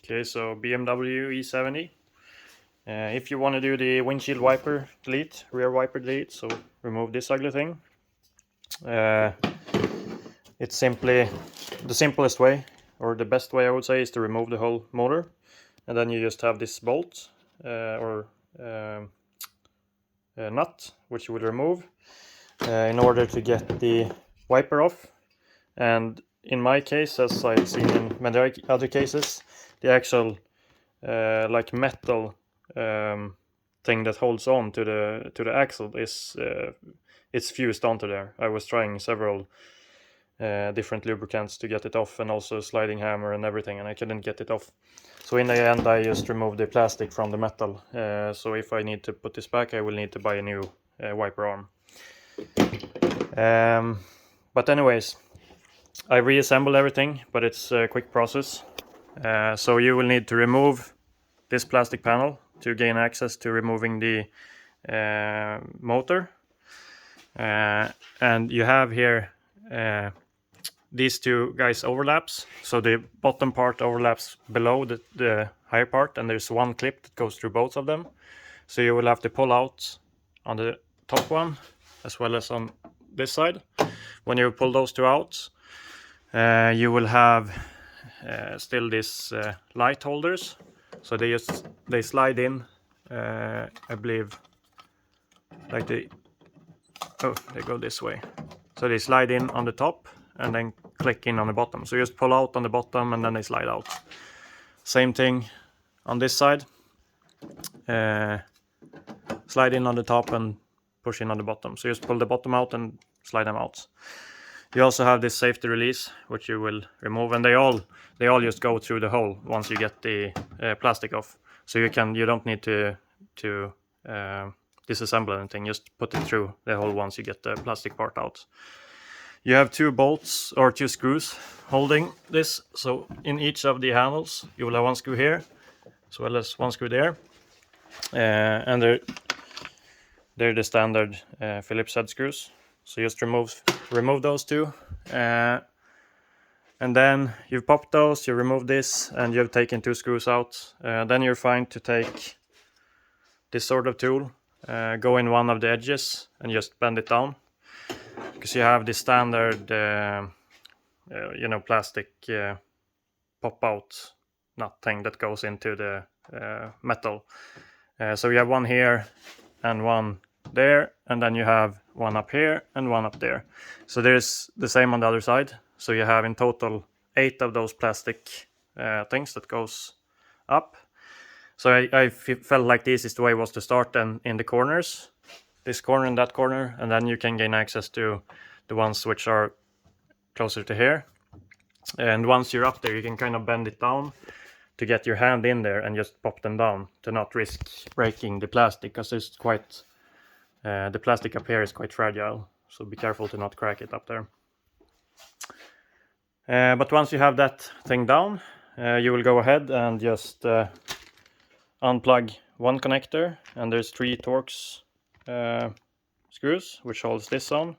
Okay, so BMW E70. If you want to do the windshield wiper delete, rear wiper delete, so remove this ugly thing. It's simply the simplest way, or the best way I would say, is to remove the whole motor, and then you just have this bolt or nut which you will remove in order to get the wiper off. And in my case, as I've seen in many other cases, the actual like metal thing that holds on to the axle is it's fused onto there. I was trying several different lubricants to get it off, and also sliding hammer and everything, and I couldn't get it off. So in the end I just removed the plastic from the metal. So if I need to put this back, I will need to buy a new wiper arm. But anyways, I reassembled everything, but it's a quick process. So you will need to remove this plastic panel to gain access to removing the motor. And you have here these two guys overlaps. So the bottom part overlaps below the higher part, and there's one clip that goes through both of them. So you will have to pull out on the top one as well as on this side. When you pull those two out, you will have still these light holders. So they slide in, I believe, like they go this way. So they slide in on the top and then click in on the bottom. So you just pull out on the bottom and then they slide out. Same thing on this side. Slide in on the top and push in on the bottom. So you just pull the bottom out and slide them out. You also have this safety release, which you will remove, and they all just go through the hole once you get the plastic off. So you don't need to disassemble anything. Just put it through the hole once you get the plastic part out. You have two bolts or two screws holding this. So in each of the handles, you will have one screw here, as well as one screw there, and they're the standard Phillips head screws. So just remove those two, and then you've popped those, you remove this, and you've taken two screws out. Then you're fine to take this sort of tool, go in one of the edges and just bend it down, because you have the standard plastic pop out nut thing that goes into the metal. So you have one here and one there, and then you have one up here and one up there. So there's the same on the other side. So you have in total 8 of those plastic things that goes up. So I felt like the easiest way was to start then in the corners, this corner and that corner, and then you can gain access to the ones which are closer to here. And once you're up there, you can kind of bend it down to get your hand in there and just pop them down to not risk breaking the plastic, because it's quite the plastic up here is quite fragile, so be careful to not crack it up there. But once you have that thing down, you will go ahead and just unplug one connector, and there's 3 Torx screws which holds this on,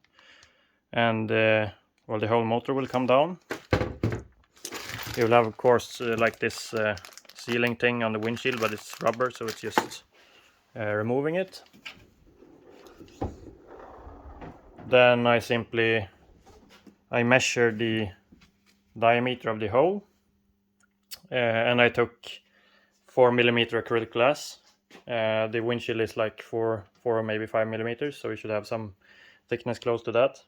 and the whole motor will come down. You will have, of course, like this sealing thing on the windshield, but it's rubber, so it's just removing it. Then I measured the diameter of the hole, and I took 4mm acrylic glass. The windshield is like 4 or maybe 5mm, so you should have some thickness close to that.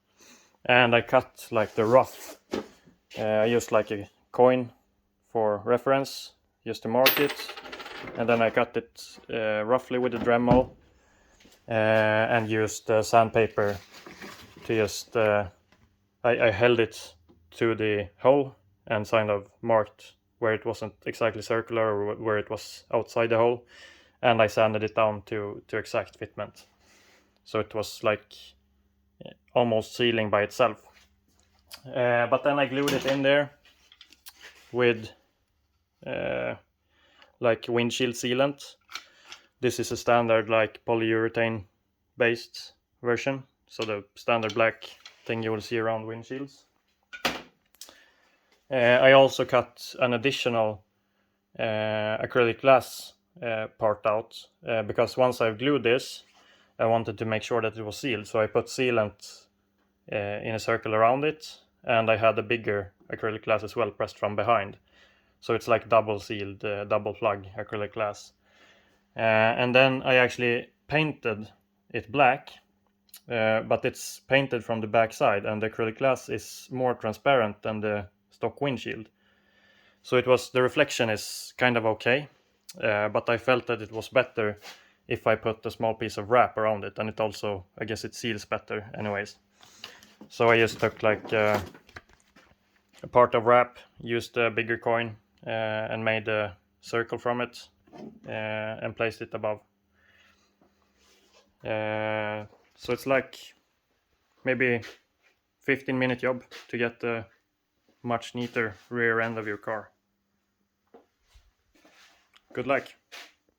And I cut like the rough. I used like a coin for reference, just to mark it, and then I cut it roughly with a Dremel, and used sandpaper to just I held it to the hole and kind of marked where it wasn't exactly circular or where it was outside the hole, and I sanded it down to exact fitment, so it was like almost sealing by itself. But then I glued it in there with like windshield sealant. This is a standard like polyurethane based version, so the standard black thing you will see around windshields. I also cut an additional acrylic glass part out, because once I've glued this, I wanted to make sure that it was sealed, so I put sealant in a circle around it, and I had a bigger acrylic glass as well pressed from behind, so it's like double sealed, double plug acrylic glass. And then I actually painted it black, but it's painted from the back side, and the acrylic glass is more transparent than the stock windshield. So the reflection is kind of okay, but I felt that it was better if I put a small piece of wrap around it, and it also, I guess it seals better anyways. So I just took like a part of wrap, used a bigger coin, and made a circle from it, and placed it above. So it's like maybe 15-minute job to get a much neater rear end of your car. Good luck.